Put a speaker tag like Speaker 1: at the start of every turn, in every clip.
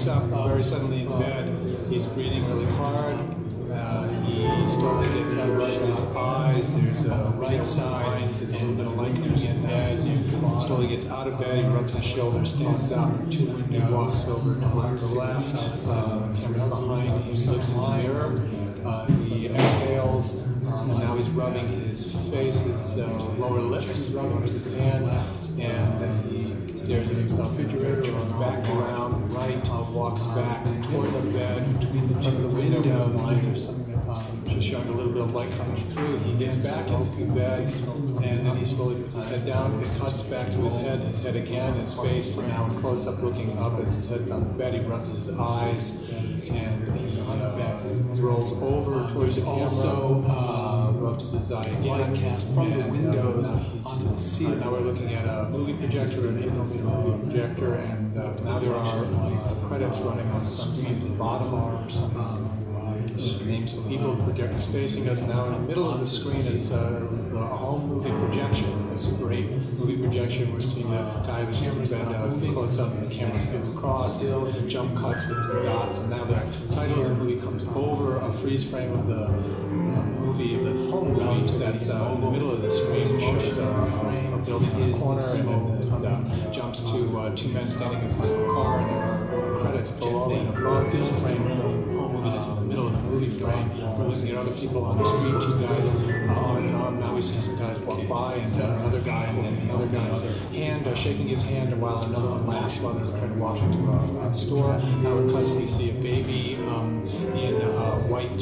Speaker 1: wakes up very suddenly in bed. He's breathing really hard. He slowly gets out, rubs his eyes. There's a right side. There's a little bit of light coming in bed. He slowly gets out of bed. He rubs his shoulder, stands up. He walks over to the left. The camera's behind. He looks in the mirror. He exhales. And now he's rubbing his face, his lower lip. He's rubbing with his hand. And then he stares at himself. Refrigerator, runs back around, right, walks back toward the bed, between the front of the window lines or something. Just showing a little bit of light coming through. He gets back into the bed, and then he slowly puts his head down. It cuts back to his head again, his face, and now in close-up looking up as his head's on the bed. He rubs his eyes, and he rolls over towards the also rubs his eye again. From the windows, he's now we're looking at a movie projector, an movie projector, and now there are credits running on some screen at the bottom or something. The names of people, the projector's facing us. Now in the middle of the screen is a home movie projection, a Super 8 movie projection. We're seeing the guy who's in bed close up, and the camera spins across, jump cuts with some dots, and now the title of the movie comes over a freeze frame of the movie, of the home movie that's in the middle of the screen. It shows a building in the corner, and then jumps to two men standing in front of a car, and there are credits below and above this frame of the home movie that's in the middle of the movie frame. We're looking at other people on the street, two guys arm in arm. Now we see some guys walk by, and another guy, and then another guy's hand, shaking his hand, while another one laughs while he's trying to walk into a store. Now it cuts, we see a baby in a white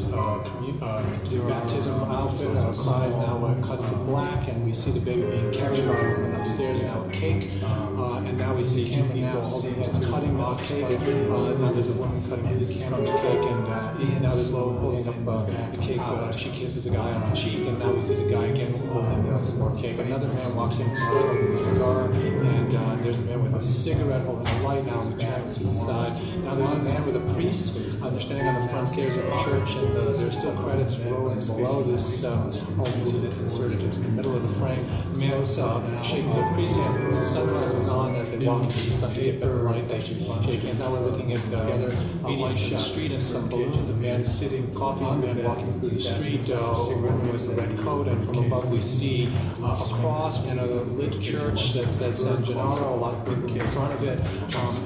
Speaker 1: baptism outfit, cries. Now it cuts to black, and we see the baby being carried on upstairs. Now a cake, and now we see two people holding hands cutting the cake. Now there's a woman cutting pieces from the cake, and now there's Lo holding up the cake. She kisses a guy on the cheek, and now we see the guy again holding some more cake. Another man walks in, smoking a cigar, and there's a man with a cigarette holding a light. Now we turn to the side. Now there's a man with a priest. They're standing on the front stairs of the church, and there's still credits rolling below this home movie that's inserted into the middle of the frame. The man was shaking the priest's hand, puts his sunglasses on as they walk into the sun to get better light. They shake hands. Now we're looking at together lights in the street and some balloons. A man sitting with coffee, a man walking through the street, a woman with a red coat, and from above we see a cross and a lit church that says San Gennaro. A lot of people in front of it.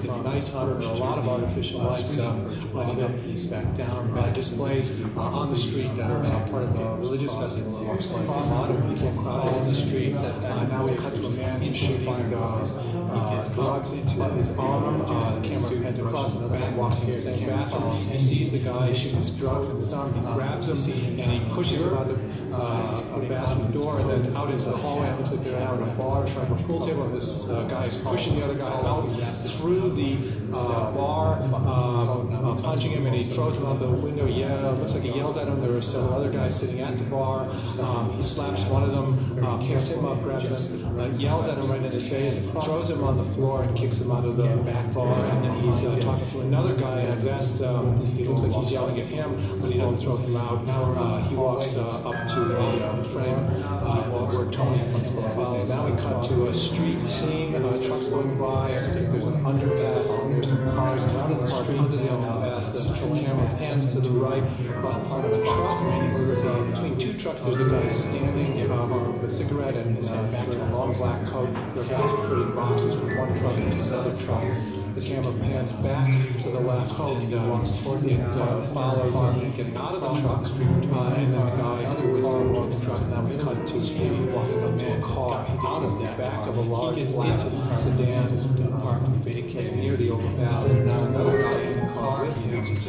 Speaker 1: It's nighttime, and a lot of artificial lights lighting up these back down displays on the street that are part of a religious festival. It looks like a lot of people crowded in the street. Now we cut to a man who's shooting drugs into his arm. The camera pans across, and the man walks in the same bathroom. He sees the guy shooting his drugs in his arm. He grabs him and he pushes him out the bathroom door and then out into the hallway. It looks like they're now in a bar, trying to pool table, and this guy is pushing the other guy out through the bar, punching him, and he throws him out the window. Yeah, it looks like he yells at him. There are several other guys sitting at the bar. He slaps one of them, picks him up, grabs him, yells at him right in his face, throws him on the floor, and kicks him out of the back bar. And then he's talking to another guy in a vest. He looks like he's yelling at him, but he doesn't throw him out. Now he walks up to the frame where Tony comes from. Now we cut to a street scene, trucks going by. I think there's an underpass, and there's some cars out in the street under the underpass. The camera pans to the right across the front of a truck. Between two trucks, there's a guy standing with a cigarette and his hand back in a long black coat. There are guys putting boxes from one truck into another truck. The camera pans back to the left and walks towards it, follows him getting out of the truck, and then the guy following the truck. Now we cut to him walking up to a car out of the back of a large black sedan parked vacant near the overpass. And now another guy in the car gets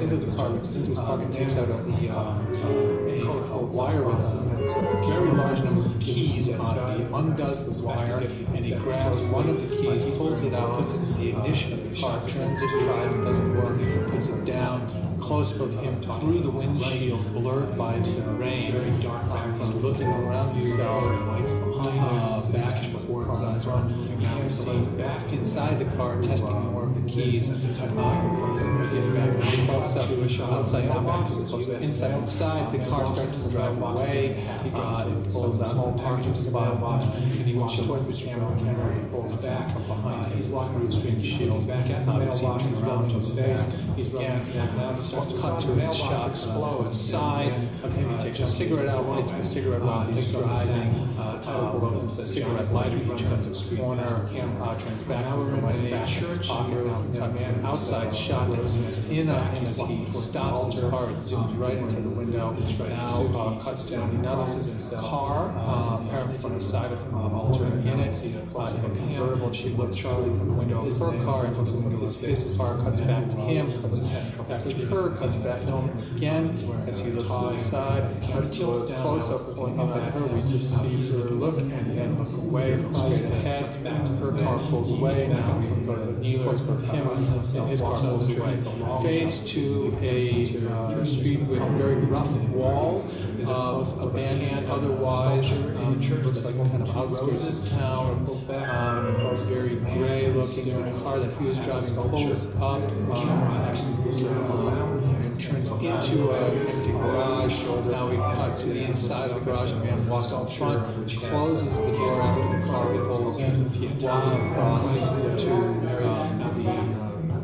Speaker 1: into the car, gets into his pocket, takes out a wire with a very large number of keys on it. He undoes the wire and he grabs one of the keys, pulls it out, puts it in the ignition of the car, tries, it doesn't work, puts it down. Close of him through the windshield, blurred by the rain, very dark. He's looking around himself, back and forth, his eyes are moving. Now we see back inside the car, testing more of the keys. Again, back close up, outside, now back to the close up. Inside the car starts to drive away. He pulls out all parts of the bottom box, and he windshield towards the camera pulls back from behind. He's walking with his windshield back at the mailbox. He's around to his face. He's again cut to his shot side of him. He takes a cigarette out, lights the cigarette while he's driving. The cigarette lighter, he turns the corner, turns back over the light back in his pocket. Now we cut to an outside shot that zooms in on him as he stops his car. It zooms right into the window. Now cuts to another car, apparently from the side of him, altering in it. In a convertible, she looks Charlie from the window of her car, and from the window of his car, cuts back to him, cuts back to her, cuts back to him again as he looks to the side. Cuts to a close-up point at her. We just see her look and then look away, look straight ahead. Her car pulls away. Now we go to the close-up of him, and his car pulls away. Fades to a street with very rough walls of abandoned, otherwise looks like kind of outskirts of town. Very gray looking. The car that he was driving pulls up, and turns into an empty garage. Now we cut to the inside of the garage. A man walks up front, closes the door after the car pulls in, walks across to the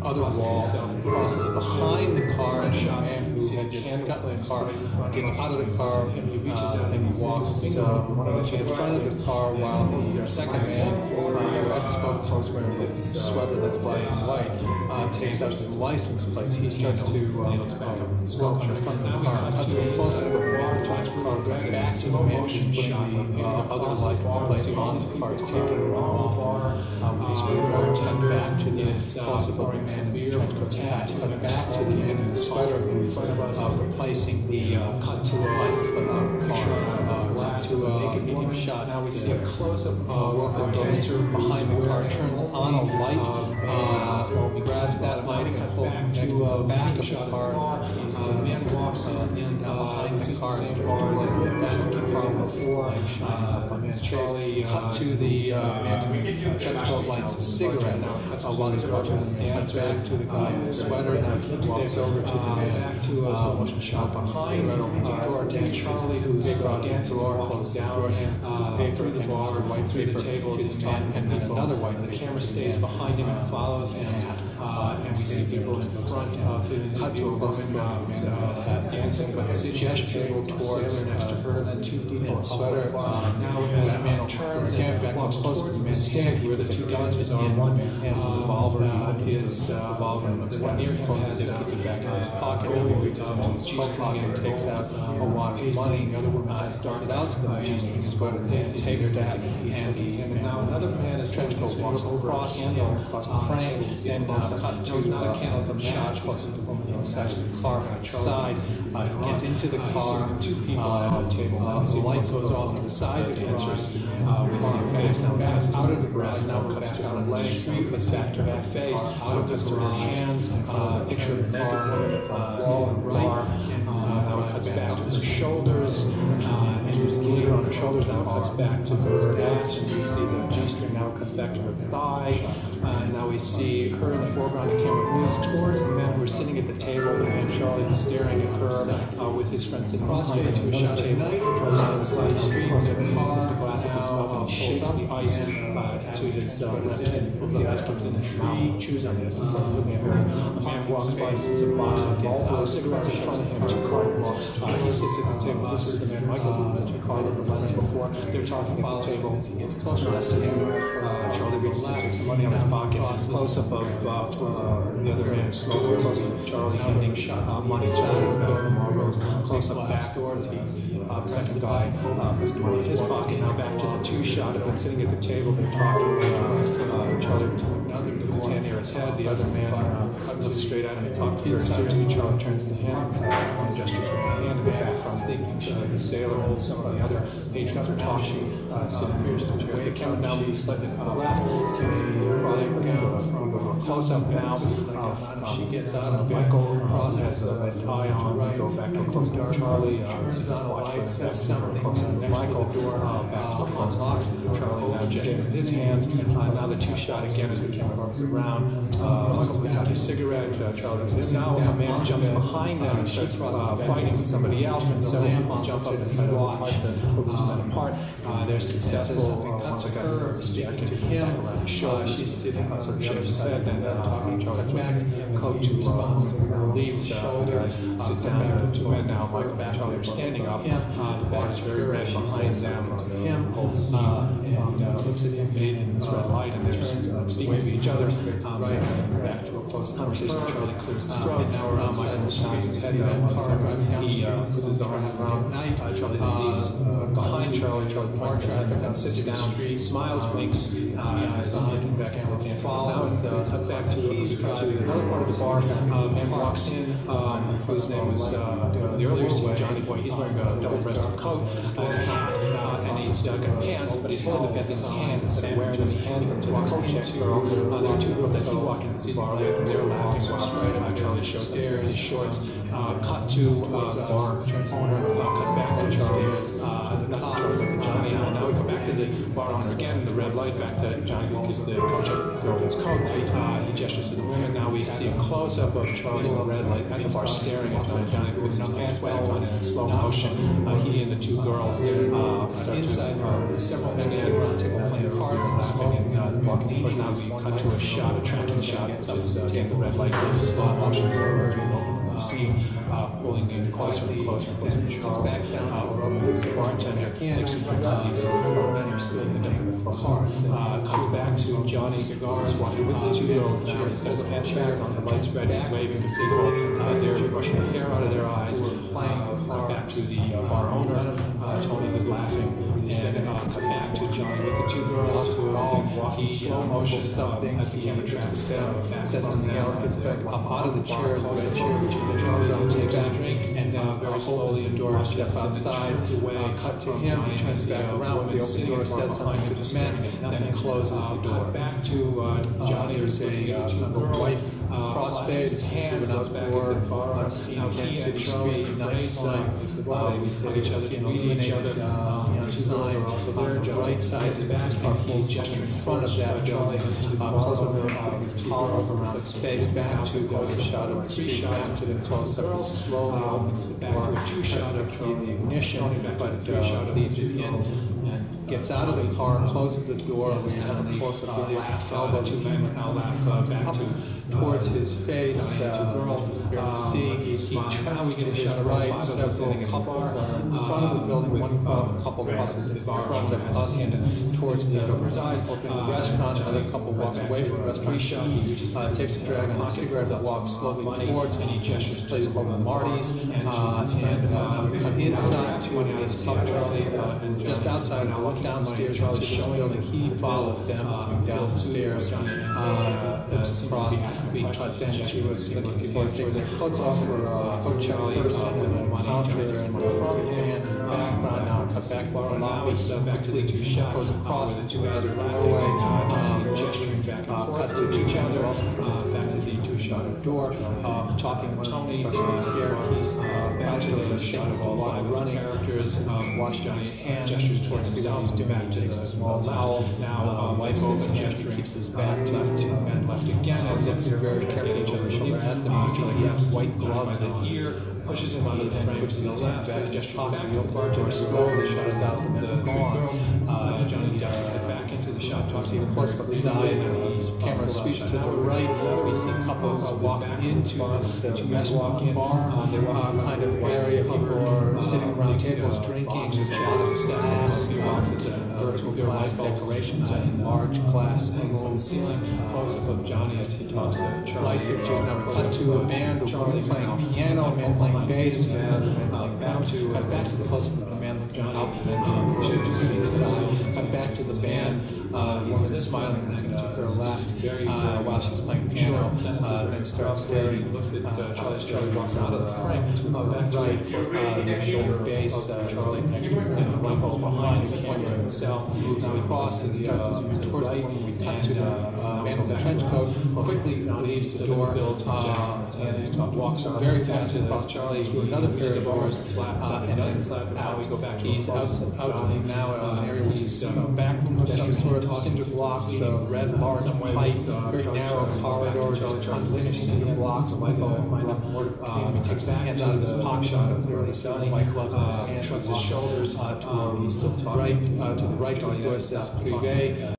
Speaker 1: other wall, crosses behind the car, and the man who had just gotten in the car gets out of the car and walks to the front of the car while the second man, who hasn't spoken close wearing his sweater that's black and white, takes out his license plates. He starts to walk on the front of the car, cut to a close-up of the bar, turns the car going back to the man who's putting the other license plate on the car, is taking it off. With his screwdriver, cut back to the close-up of the man who tries to attach, cut back to the man in the sweater who's replacing the cut to the license plate on the car, to a medium shot. Now we see a close-up worker goes through behind the car, turns on a light, grabs that light and pulls him to the back of the car. The man walks in behind the car and the back of the car before Charlie cut to the man who tried to lights a cigarette while he's watching and cuts back to the guy in the sweater and walks over to the man to a slow motion shot behind the door, takes Charlie who's dancing or closed down, hands the paper through the bar, white through the table to the man, and then another white. The camera stays behind him and follows him, and we see people in the front of him cut to a close-up dancing but gesturing towards next to her, and then two people in sweater. Now that man turns again back up close to the man's hand where the two guns are in one man's hands, a revolver. His revolver looks like near him, puts it back in his pocket, and he reaches into his coat pocket and takes out a wad of money. The other woman starts it out to the G-string sweater and takes that, and now another man in trench coat walks across the frame, and cut to a candle from shot close to the woman inside the car from the side. He gets into the car, two people at a table. The light goes off on the side of the entrance. We see her face now cuts out of the breast, now cuts to her legs, cuts back to her face, now cuts to her hands, picture of the car, wall and bar. Now it cuts back to her shoulders, and there's glitter on her shoulders. Now it cuts back to her ass, and we see the G-string. Now it cuts back to her thigh. Now we see her in the foreground. The camera moves towards the men who are sitting at the table. The man Charlie was staring at her with his friend sitting behind her to a shot table. Charlie's on the street, the car, the glass of his mouth, and he shakes the ice to his lips, and the ice comes in his mouth, chews on it. A man walks by, puts a box of Marlboro cigarettes in front of him, two cartons. He sits at the table. This was the man Michael who was in the car with the lens before. They're talking at the table. He gets closer to him. Charlie reaches out, takes the money out of his pocket. Close-up of the other man smoking. Close-up of Charlie handing money to the Marlboros. Close-up backdoors. The second guy puts the money in his pocket. Now back to the two-shot of them sitting at the table. They're talking. Charlie to another puts his hand near his head. The other man looks straight at him and talks very seriously. Charlie turns to him and gestures with the hand. Back, thinking the sailor and some of the other patrons are talking. The camera now moves slightly to the left. Close-up now. She gets out of Michael has a tie on. We go back to a close-up of Charlie. This is on a light. Close-up next to the door. Back to a close-up. Charlie now gesturing with his hands. Now the two-shot again as the camera moves around. Michael puts out his cigarette. Charlie says, now a man jumps behind them and starts fighting with somebody else, and several people jump up and try to watch the men apart. They're successful. Cut to her speaking to him. She's sitting sort of shakes his head and talking to Charlie back. Coat to leaves guys sit down. Two men now, Michael and Charlie are standing up. The bar is very red behind them. Him and looks at him bathing in this red light, and they're just speaking to each other. Back to a close conversation. Charlie clears his throat. Now Michael nods his head down. He puts his arm around Charlie, leaves behind Charlie. Charlie points at him and sits down. Smiles, winks, and is looking back at the dance. Now cut back to another part of the bar. A man walks in, whose name was the earlier scene, Johnny Boy. He's wearing a double-breasted coat and a hat, and he's got pants, but he's holding the pants in his hand instead of wearing them. He hands them to a coat check girl. There are two girls that he walked into the bar with, and they're laughing while Charlie shows his shorts. Cut to bar, cut back to Charlie, not to Charlie, but to Johnny. Now we come back to the bar owner again, the red light, back to Johnny, because the coat check girl in his coat. He gestures to the women. Now we see a close-up of Charlie in the red light at the bar staring at Johnny with his pants back on in slow motion. He and the two girls start inside several men standing around table playing cards and laughing and walking. Now we cut to a shot, a tracking shot, which is again the red light in slow motion, so we're opening the scene, pulling in closer and closer. Charles back down, the bartender takes some drinks and leaves the car. Comes back to Johnny Cigars walking with the two girls. Now he's got his pants back on, the lights red, he's waving his signal. They're brushing the hair out of their eyes, playing. Back to the bar owner, Tony is laughing, and come back to Johnny with the two girls who are all walking slow motion something. The camera tracks them, says something else, gets back up out of the chair, the red chair, which Charlie takes a drink, and then very slowly the door steps outside. Cut to him, he turns back around with the open door, says something to the men, then closes the door. Back to Johnny, there's a white crossfade to an outdoor scene again, city street, night sun. We see each other, illuminated sign on the right side of the back car, pulls just in front of that Charlie, close up putting his collar around his face, back to the shot of the street, back to the close-up, slowly opens the door, two-shot of the ignition, but leaves it in, and gets out of the car, closes the door, and close-up really elbow, two men now laugh back towards his face. Two girls see. Now we get a shot right. Several couples in front of the building. One couple crosses in front of us and towards the restaurant. Another couple walks away from the restaurant. Takes a drag on a cigarette and walks slowly towards. And he gestures to a place called Marty's. And we cut inside to this couple. And just outside, and look downstairs into the building. He follows them downstairs. Looks across. We cut then to a scene people take their coats off for coat Charlie person and a counter and background now cut back bar lobby quickly two shot goes across the two guys are away gesturing back and cut to each other back to the two-shot door talking with Tony he's back to the shot of all the running characters wash down his hand gestures towards the he's doing back takes a small towel now wipes his gesture keeps his back to two men left again as if they're very careful each other shoulder at them he has white gloves and ear pushes him out of the frame puts his hand back just talking the open door slowly shuts out the men are gone Johnny ducks his head back into the shot to see the close up of his eye and his camera sweeps to the right we see couples walk into this restaurant bar kind of area people are sitting around tables drinking there's a lot of glass vertical glass decorations in large glass angle from the ceiling close up of Johnny as he talks to Charlie light fixtures now cut to a band of women playing piano a man playing bass and another man playing piano cut back to the close up of a man looking out cut back to the band woman smiling looking to her left while she's playing piano then starts staring looks at Charlie walks out of the frame to the right the bass Charlie next to her and one goes behind him pointing to himself moves across and starts to move towards we cut to the man in the trench coat quickly leaves the door and walks very fast across Charlie through another pair of doors and then out we go back he's out now an area which is back room of some sort of cinder blocks red large pipe very narrow corridor just unfinished cinder blocks he takes his hands out of his pocket clearly selling white gloves on his hands shrugs his shoulders to the right of the door says privé